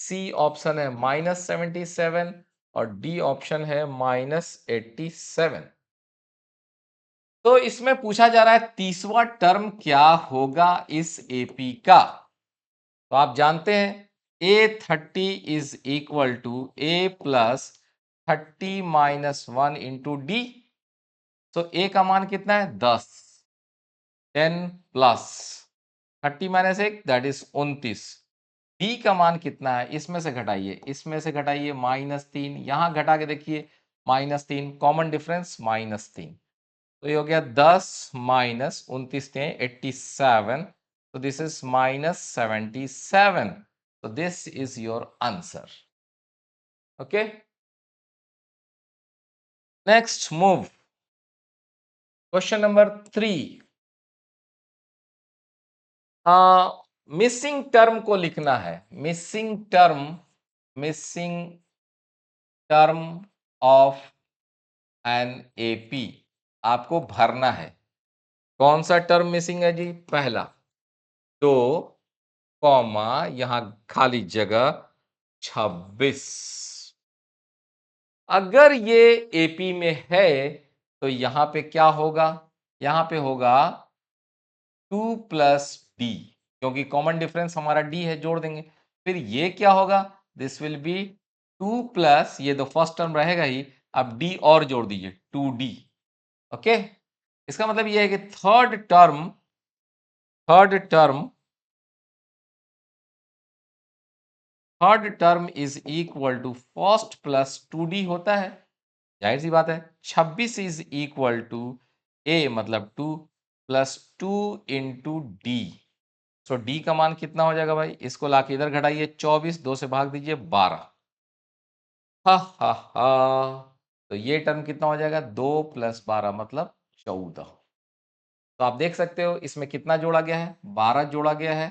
सी ऑप्शन है -77 और डी ऑप्शन है -87. तो इसमें पूछा जा रहा है 30वां टर्म क्या होगा इस एपी का. तो आप जानते हैं A30 is equal to A plus 30 minus 1 into D. तो ए का मान कितना है? 10. 10 plus 30 minus 1 that is 29. D का मान कितना है? इसमें से घटाइए -3. यहां घटा के देखिए -3. Common difference -3. तो ये हो गया 10 माइनस 29 थे 87. So this is -77. So this is your answer. Okay. Next move. Question number 3. Missing term को लिखना है. Missing term of an AP आपको भरना है. कौन सा टर्म मिसिंग है जी? पहला 2 कॉमा यहां खाली जगह 26. अगर ये एपी में है तो यहां पे क्या होगा? यहां पे होगा 2 प्लस डी, क्योंकि कॉमन डिफरेंस हमारा डी है, जोड़ देंगे. फिर ये क्या होगा? दिस विल बी 2 प्लस ये तो फर्स्ट टर्म रहेगा ही, अब डी और जोड़ दीजिए 2d. ओके, इसका मतलब ये है कि third term is equal to first plus 2d होता है. जाहिर सी बात है 26 इज इक्वल टू ए मतलब 2 प्लस 2 इंटू डी. सो डी का मान कितना हो जाएगा भाई? इसको लाके इधर घटाइए 24, 2 से भाग दीजिए 12. हा हा हा. तो ये टर्म कितना हो जाएगा? 2 प्लस 12 मतलब 14. तो आप देख सकते हो इसमें कितना जोड़ा गया है? 12 जोड़ा गया है.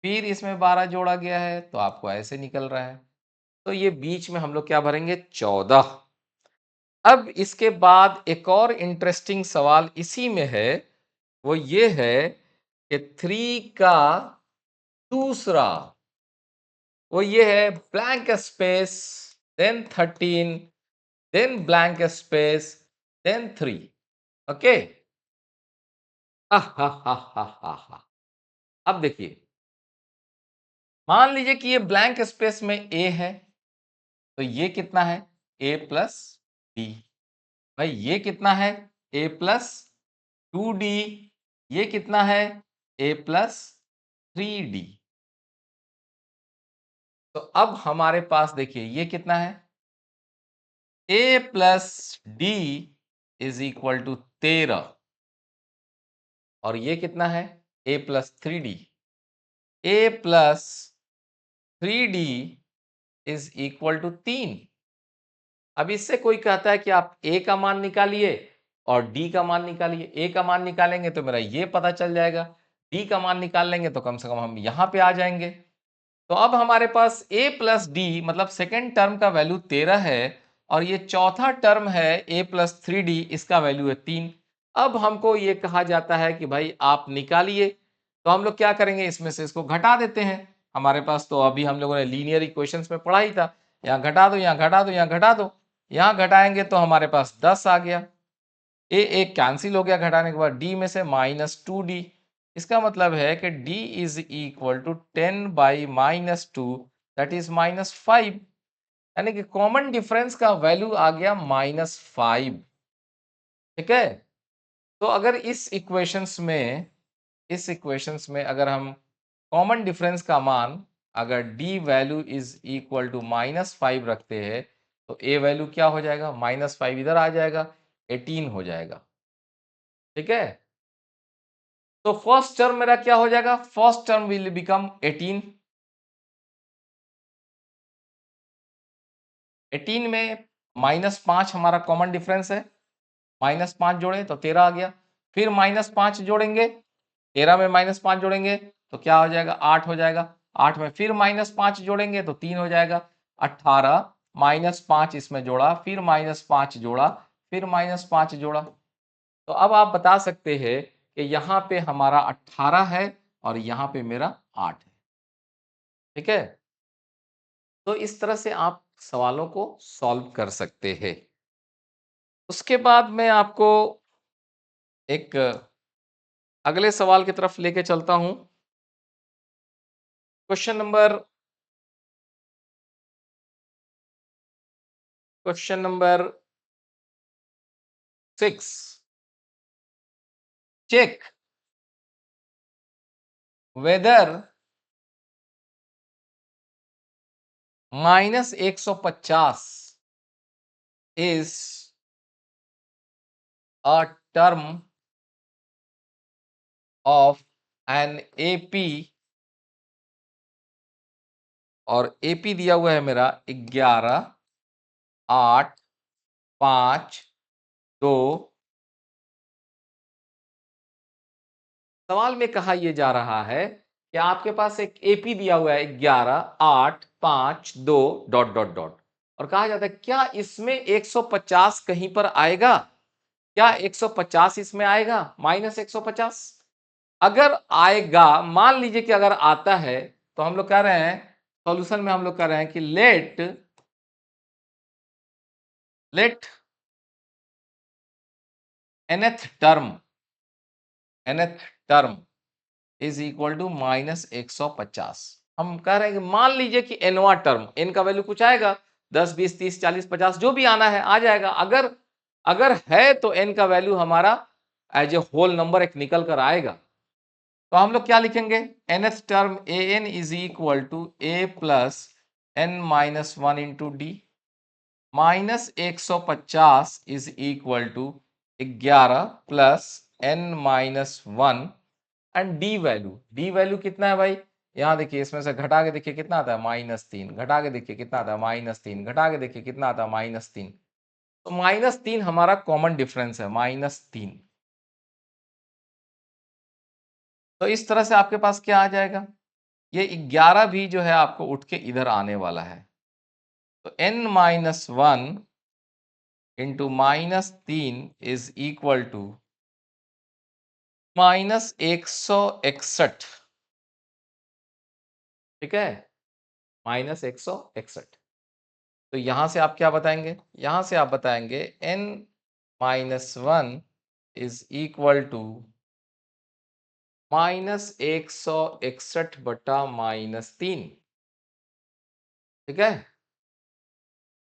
फिर इसमें 12 जोड़ा गया है तो आपको ऐसे निकल रहा है. तो ये बीच में हम लोग क्या भरेंगे 14। अब इसके बाद एक और इंटरेस्टिंग सवाल इसी में है, वो ये है कि 3 का दूसरा, वो ये है blank space, then 13, then blank space, then 3। Okay. अब देखिए, मान लीजिए कि ये ब्लैंक स्पेस में ए है, तो ये कितना है ए प्लस डी। भाई ये कितना है ए प्लस 2d, ये कितना है ए प्लस 3d। तो अब हमारे पास देखिए ये कितना है a plus d is equal to 13, और ये कितना है a plus 3d। A plus 3d is equal to 3। अब इससे कोई कहता है कि आप ए का मान निकालिए और डी का मान निकालिए। ए का मान निकालेंगे तो मेरा ये पता चल जाएगा, डी का मान निकाल लेंगे तो कम से कम हम यहाँ पे आ जाएंगे। तो अब हमारे पास a प्लस डी मतलब सेकेंड टर्म का वैल्यू 13 है, और ये चौथा टर्म है a प्लस 3d, इसका वैल्यू है 3। अब हमको ये कहा जाता है कि भाई आप निकालिए, तो हम लोग क्या करेंगे, इसमें से इसको घटा देते हैं। हमारे पास तो अभी हम लोगों ने लीनियर इक्वेशंस में पढ़ा ही था, यहाँ घटा दो, यहाँ घटा दो, यहाँ घटा दो। यहाँ घटाएंगे तो हमारे पास 10 आ गया। ए एक कैंसिल हो गया घटाने के बाद, डी में से -2d, इसका मतलब है कि d is equal to 10 by -2, that is -5, यानी कि कॉमन डिफरेंस का वैल्यू आ गया -5। ठीक है। तो अगर इस इक्वेशंस में अगर हम कॉमन डिफरेंस का मान अगर d value is equal to -5 रखते हैं, तो a वैल्यू क्या हो जाएगा, -5 इधर आ जाएगा, 18 हो जाएगा। ठीक है। तो फर्स्ट टर्म मेरा क्या हो जाएगा, फर्स्ट टर्म विल बिकम 18। 18 में -5 हमारा कॉमन डिफरेंस है, -5 जोड़े तो 13 आ गया। फिर -5 जोड़ेंगे, 13 में -5 जोड़ेंगे तो क्या हो जाएगा, 8 हो जाएगा। 8 में फिर -5 जोड़ेंगे तो 3 हो जाएगा। 18 -5 इसमें जोड़ा, फिर -5 जोड़ा, फिर -5 जोड़ा। तो अब आप बता सकते हैं कि यहाँ पे हमारा 18 है और यहाँ पे मेरा 8 है। ठीक है। तो इस तरह से आप सवालों को सॉल्व कर सकते हैं। उसके बाद मैं आपको एक अगले सवाल की तरफ लेके चलता हूं। Question number 6। Check whether -150 is a term of an AP, और एपी दिया हुआ है मेरा 11, 8, 5, 2। सवाल में कहा यह जा रहा है कि आपके पास एक एपी दिया हुआ है 11, 8, 5, 2 डॉट डॉट डॉट, और कहा जाता है क्या इसमें 150 कहीं पर आएगा, क्या 150 इसमें आएगा, -150। अगर आएगा, मान लीजिए कि अगर आता है, तो हम लोग कह रहे हैं सॉल्यूशन में, हम लोग कह रहे हैं कि let nth term is equal to -150। हम कह रहे हैं कि मान लीजिए कि एनवा टर्म, एन का वैल्यू कुछ आएगा, 10, 20, 30, 40, 50 जो भी आना है आ जाएगा। अगर अगर है तो एन का वैल्यू हमारा एज ए होल नंबर एक निकल कर आएगा। तो हम लोग क्या लिखेंगे, nth term A N is equal to A plus N minus 1 into d, -150 is equal to 11 plus n-1, and d value कितना है भाई, यहाँ देखिए इसमें से घटा के देखिए कितना आता है, -3, घटा के देखिए कितना आता है, -3, घटा के देखिए कितना आता है, -3। तो -3 हमारा कॉमन डिफरेंस है, -3। तो इस तरह से आपके पास क्या आ जाएगा, ये 11 भी जो है आपको उठ के इधर आने वाला है। तो n-1 into -3 is equal to -161। ठीक है, -161। तो यहां से आप क्या बताएंगे? यहां से आप बताएंगे n-1 इज इक्वल टू -161 बटा -3। ठीक है,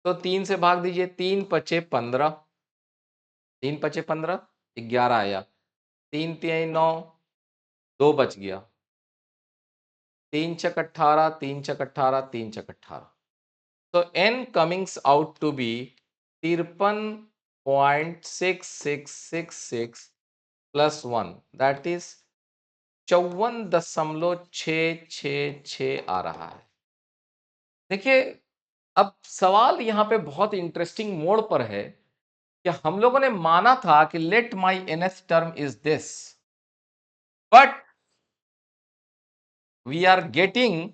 तो 3 से भाग दीजिए, 3 पचे 15, 3 पचे 15, 11 आया, 3 तिहाई 9, 2 बच गया, 3 छक 18, 3 छक 18, 3 छक 18। तो n comings out to be 53.6666 plus 1, that is 54.666 आ रहा है। देखिए, अब सवाल यहाँ पे बहुत इंटरेस्टिंग मोड़ पर है कि हम लोगों ने माना था कि let my nth term is this, but we are getting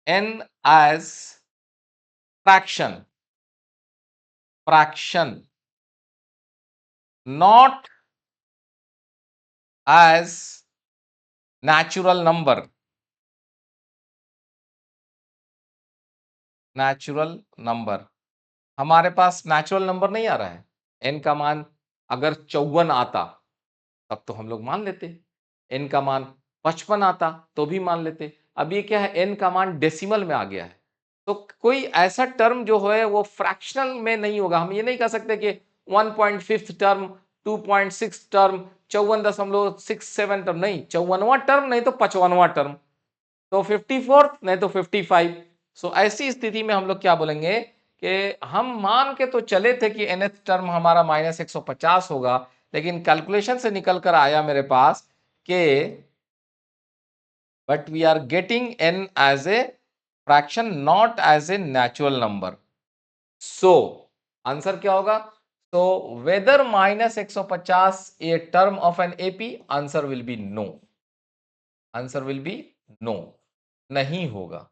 n as fraction, not as natural number, हमारे पास नेचुरल नंबर नहीं आ रहा है। n का मान अगर 54 आता तब तो हम लोग मान लेते, n का मान 55 आता तो भी मान लेते। अब ये क्या है, n का मान डेसिमल में आ गया है, तो कोई ऐसा टर्म जो है वो फ्रैक्शनल में नहीं होगा। हम ये नहीं कह सकते कि 1.5 टर्म, 2.6 टर्म, 54.67 टर्म, नहीं, 54वां टर्म नहीं तो 55वां टर्म, तो 54th नहीं तो 55। सो ऐसी स्थिति में हम लोग क्या बोलेंगे कि हम मान के तो चले थे कि nth टर्म हमारा -150 होगा, लेकिन कैलकुलेशन से निकल कर आया मेरे पास कि but we are getting n as a fraction, not as a natural number. So answer क्या होगा? तो whether -150 a term of an AP, answer will be no, answer will be no, नहीं होगा।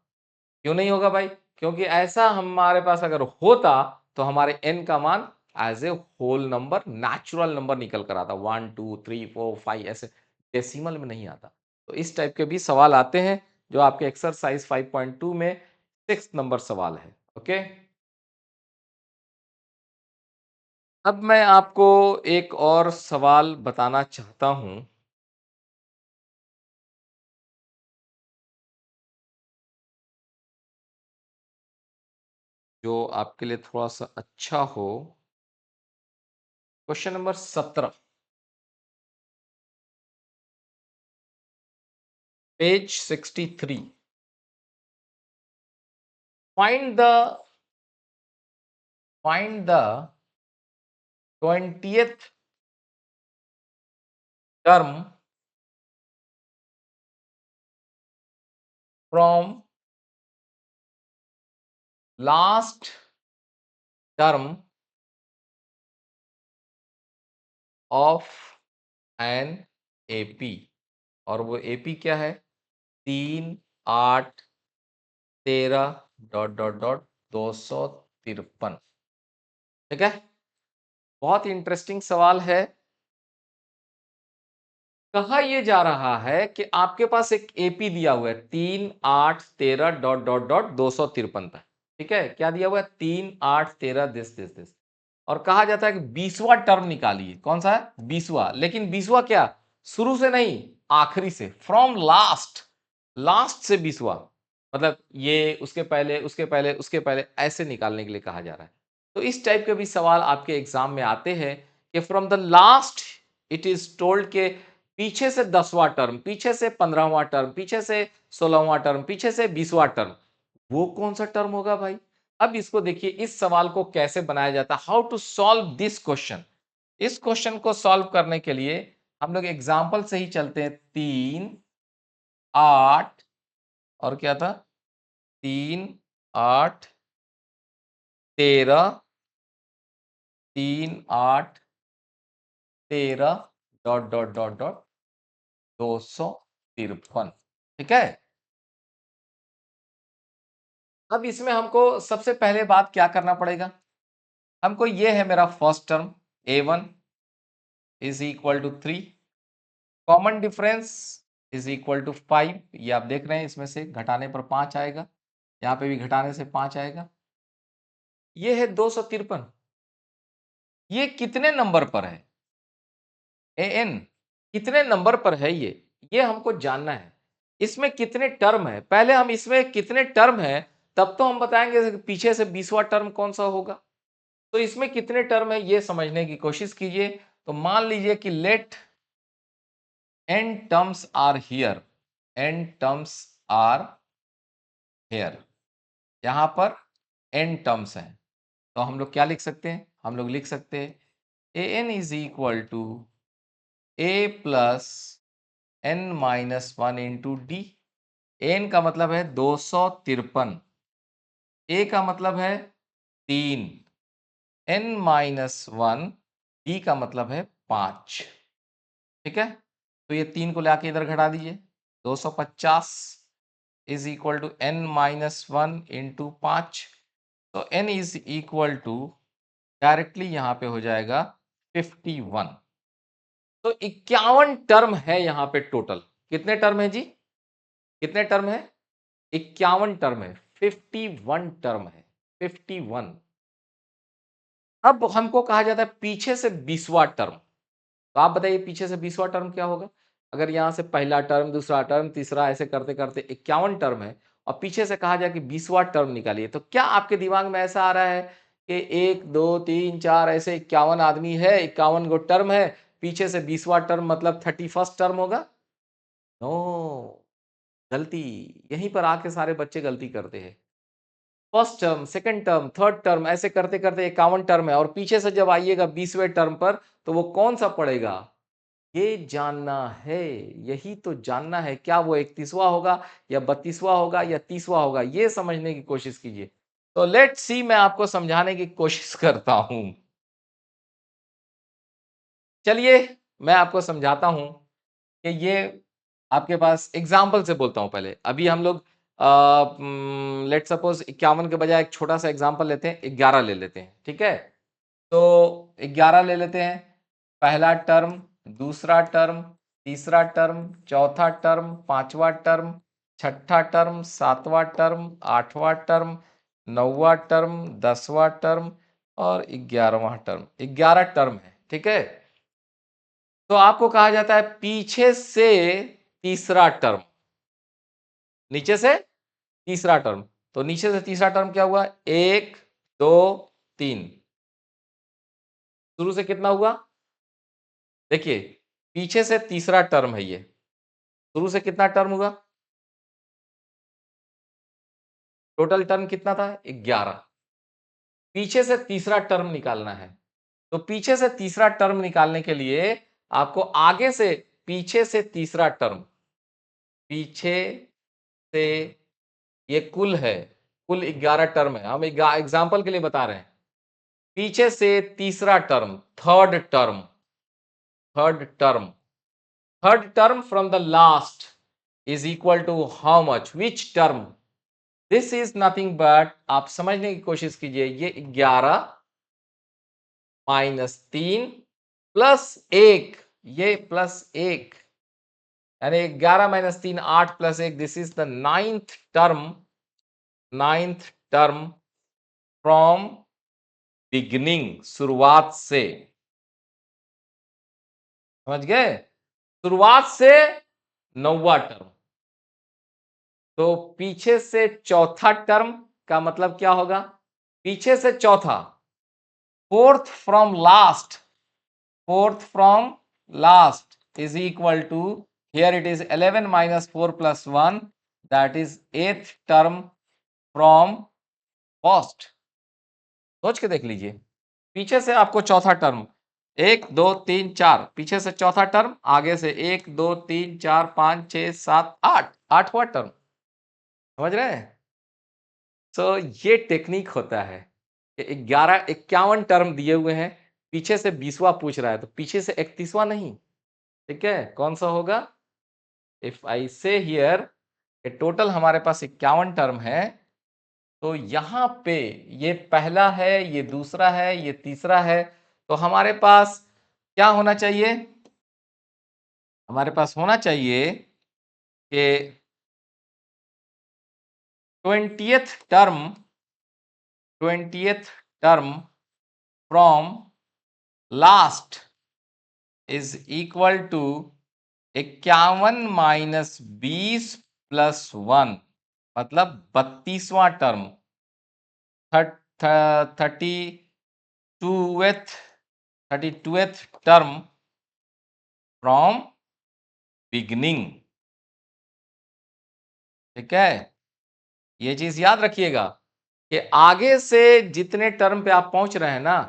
क्यों नहीं होगा भाई? क्योंकि ऐसा हमारे पास अगर होता तो हमारे n का मान as a whole number, natural number निकल कर आता, 1 2 3 4 5 ऐसे, डेसिमल में नहीं आता। तो इस टाइप के भी सवाल आते हैं जो आपके एक्सरसाइज 5.2 में 6 नंबर सवाल है। ओके, अब मैं आपको एक और सवाल बताना चाहता हूं जो आपके लिए थोड़ा सा अच्छा हो। Question number 17, page 63। Find the 20th term from last term of an AP, और वो AP क्या है? 3 8 13 डॉट डॉट डॉट 253। ठीक है, बहुत इंटरेस्टिंग सवाल है। कहा यह जा रहा है कि आपके पास एक एपी दिया हुआ है 3 8 13 डॉट डॉट डॉट 253 तक। ठीक है, क्या दिया हुआ है? 3 8 13 दिस, और कहा जाता है कि 20वां टर्म निकालिए। कौन सा है? 20वां। लेकिन 20वां क्या, शुरू से नहीं, आखिरी से, फ्रॉम लास्ट, लास्ट से 20वां, मतलब ये उसके पहले उसके पहले उसके पहले, ऐसे निकालने के लिए कहा जा रहा है। तो इस टाइप के भी सवाल आपके एग्जाम में आते हैं कि from the last it is told के पीछे से 10वां टर्म, पीछे से 15वां टर्म, पीछे से 16वां टर्म, पीछे से 20वां टर्म, वो कौन सा टर्म होगा भाई? अब इसको देखिए, इस सवाल को कैसे बनाया जाता है, how to solve this question. इस क्वेश्चन को सॉल्व करने के लिए हम लोग एग्जाम्पल से ही चलते हैं। 3 8 और क्या था, 3 8 13, 3 8 13 डॉट डॉट डॉट डॉट 253। ठीक है। अब इसमें हमको सबसे पहले बात क्या करना पड़ेगा, हमको ये है मेरा first term a1 is equal to 3, common difference is equal to 5, ये आप देख रहे हैं इसमें से घटाने पर 5 आएगा, यहाँ पे भी घटाने से 5 आएगा। ये है 253, ये कितने नंबर पर है, an कितने नंबर पर है ये हमको जानना है। इसमें कितने टर्म है, पहले हम इसमें कितने टर्म है तब तो हम बताएंगे पीछे से 20वां टर्म कौन सा होगा। तो इसमें कितने टर्म है ये समझने की कोशिश कीजिए। तो मान लीजिए कि let n terms are here, n terms are here, यहां पर n टर्म्स हैं, तो हम लोग क्या लिख सकते हैं, हम लोग लिख सकते हैं an is equal to a plus n minus 1 into D. n का मतलब है 253, a का मतलब है 3, n माइनस 1, d का मतलब है 5। ठीक है, तो ये 3 को लाके इधर घटा दीजिए, 250 is equal to n minus 1 into 5, तो n is equal to directly यहाँ पे हो जाएगा 51। तो 51 टर्म है यहाँ पे टोटल। कितने टर्म है जी, कितने टर्म है, 51 टर्म है, 51 टर्म है, 51। अब हमको कहा जाता है पीछे से 20वां टर्म, तो आप बताइए पीछे से 20वां टर्म क्या होगा। अगर यहां से पहला टर्म, दूसरा टर्म, तीसरा, ऐसे करते करते 51 टर्म है और पीछे से कहा जाए कि 20वां टर्म निकालिए, तो क्या आपके दिमाग में ऐसा आ रहा है कि 1 2 3 4 ऐसे 51 आदमी है, 51 गो टर्म है, पीछे से 20वां टर्म मतलब 31st टर्म होगा। नो, गलती। यहीं पर आके सारे बच्चे गलती करते हैं। First term, second term, third term, ऐसे करते करते 51 टर्म है और पीछे से जब आइएगा 20वें टर्म पर तो वो कौन सा पड़ेगा, ये जानना है। यही तो जानना है, क्या वो 31वां होगा या 32वां होगा या 30वां होगा, ये समझने की कोशिश कीजिए। तो लेट्स सी, मैं आपको समझाने की कोशिश करता हूं। चलिए मैं आपको समझाता हूं कि ये आपके पास एग्जाम्पल से बोलता हूं। पहले अभी हम लोग लेट सपोज 51 के बजाय एक छोटा सा एग्जाम्पल लेते हैं, 11 ले लेते हैं। ठीक है, तो 11 ले लेते हैं, पहला टर्म, दूसरा टर्म, तीसरा टर्म, चौथा टर्म, पांचवा टर्म, छठा टर्म, सातवां टर्म, आठवां टर्म, नौवां टर्म, 10वां टर्म और 11वां टर्म। 11 टर्म है। ठीक है, तो आपको कहा जाता है पीछे से तीसरा टर्म, नीचे से तीसरा टर्म। तो नीचे से तीसरा टर्म क्या हुआ, 1 2 3, शुरू से कितना हुआ, देखिए पीछे से तीसरा टर्म है, ये शुरू से कितना टर्म हुआ, टोटल टर्म कितना था 11, पीछे से तीसरा टर्म निकालना है। तो पीछे से तीसरा टर्म निकालने के लिए आपको आगे से, पीछे से तीसरा टर्म, पीछे से, ये कुल है, कुल 11 टर्म है, हम एग्जाम्पल के लिए बता रहे हैं। पीछे से तीसरा term, third term, third term, third term from the last is equal to how much, which term, this is nothing but, आप समझने की कोशिश कीजिए, ये 11 माइनस 3 प्लस 1, ये प्लस 1, यानी 11 minus 3 8 plus 1, this is the ninth term, ninth term from beginning, शुरुआत से। समझ गए, शुरुआत से 9वां टर्म। तो पीछे से चौथा टर्म का मतलब क्या होगा, पीछे से चौथा, fourth from last, fourth from last is equal to, here it is 11 minus 4 plus 1, that is 8th term from first। सोच के देख लीजिए, पीछे से आपको चौथा टर्म, 1 2 3 4, पीछे से चौथा टर्म, आगे से 1 2 3 4 5 6 7 8, आठवां टर्म। समझ रहे हैं, तो ये टेक्निक होता है कि 11 51 टर्म दिए हुए हैं, पीछे से 20वां पूछ रहा है, तो पीछे से 31वां नहीं। ठीक है, कौन सा होगा, इफ आई से हियर ये टोटल हमारे पास 51 टर्म है। तो यहाँ पे ये पहला है, ये दूसरा है, ये तीसरा है। तो हमारे पास क्या होना चाहिए? हमारे पास होना चाहिए कि 20th term from last is equal to 51 minus 20 plus 1, मतलब 32वां term, 32th term from beginning. ठीक है, ये चीज याद रखिएगा कि आगे से जितने टर्म पे आप पहुंच रहे हैं ना,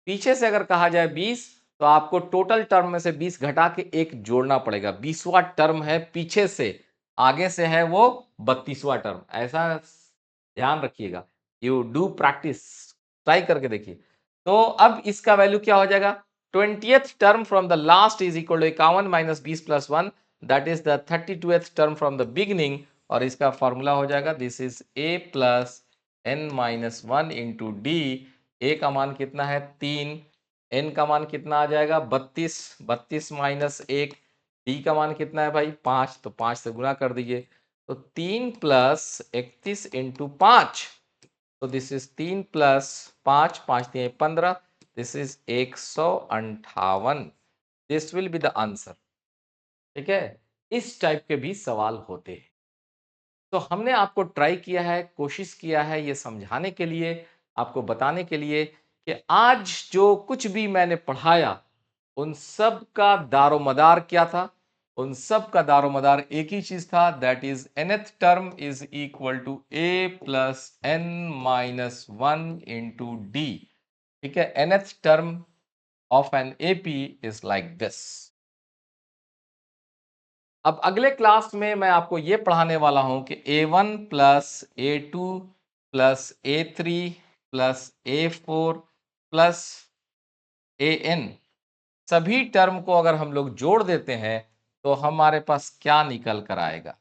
पीछे से अगर कहा जाए 20, तो आपको टोटल टर्म में से 20 घटा के एक जोड़ना पड़ेगा। 20वां टर्म है पीछे से, आगे से है वो 32वां टर्म। ऐसा ध्यान रखिएगा। यू डू प्रैक्टिस, ट्राई करके देखिए। तो अब इसका वैल्यू क्या हो जाएगा? 20th term from the last is equal to 51 minus 20 plus 1, that is the 32th term from the beginning. और इसका फॉर्मूला हो जाएगा, this is a plus n minus 1 into D. A का मान कितना है? 3। n का मान कितना आ जाएगा? 32। 32 माइनस 1। डी का मान कितना है भाई? 5। तो 5 से गुना कर दीजिए। तो 3 प्लस 31 इंटू 5, तो this is 3 plus 5, 5 3 15, this is 158। This will be the answer. ठीक है, इस टाइप के भी सवाल होते हैं। तो हमने आपको ट्राई किया है, कोशिश किया है ये समझाने के लिए, आपको बताने के लिए कि आज जो कुछ भी मैंने पढ़ाया, उन सब का दारोमदार क्या था? उन सब का दारोमदार एक ही चीज था, that is nth term is equal to a plus n minus 1 into d. ठीक है, nth term of an AP is like this. अब अगले क्लास में मैं आपको ये पढ़ाने वाला हूं कि a1 plus a2 plus a3 plus a4 plus an, सभी टर्म को अगर हम लोग जोड़ देते हैं तो हमारे पास क्या निकल कर आएगा।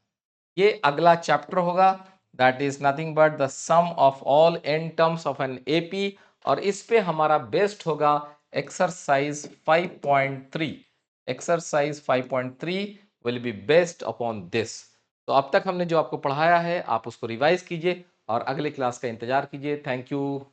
ये अगला चैप्टर होगा, that is nothing but the sum of all n terms of an AP. और इस पे हमारा बेस्ट होगा exercise 5.3। Exercise 5.3 will be based upon this. तो अब तक हमने जो आपको पढ़ाया है, आप उसको रिवाइज कीजिए और अगले क्लास का इंतजार कीजिए। Thank you.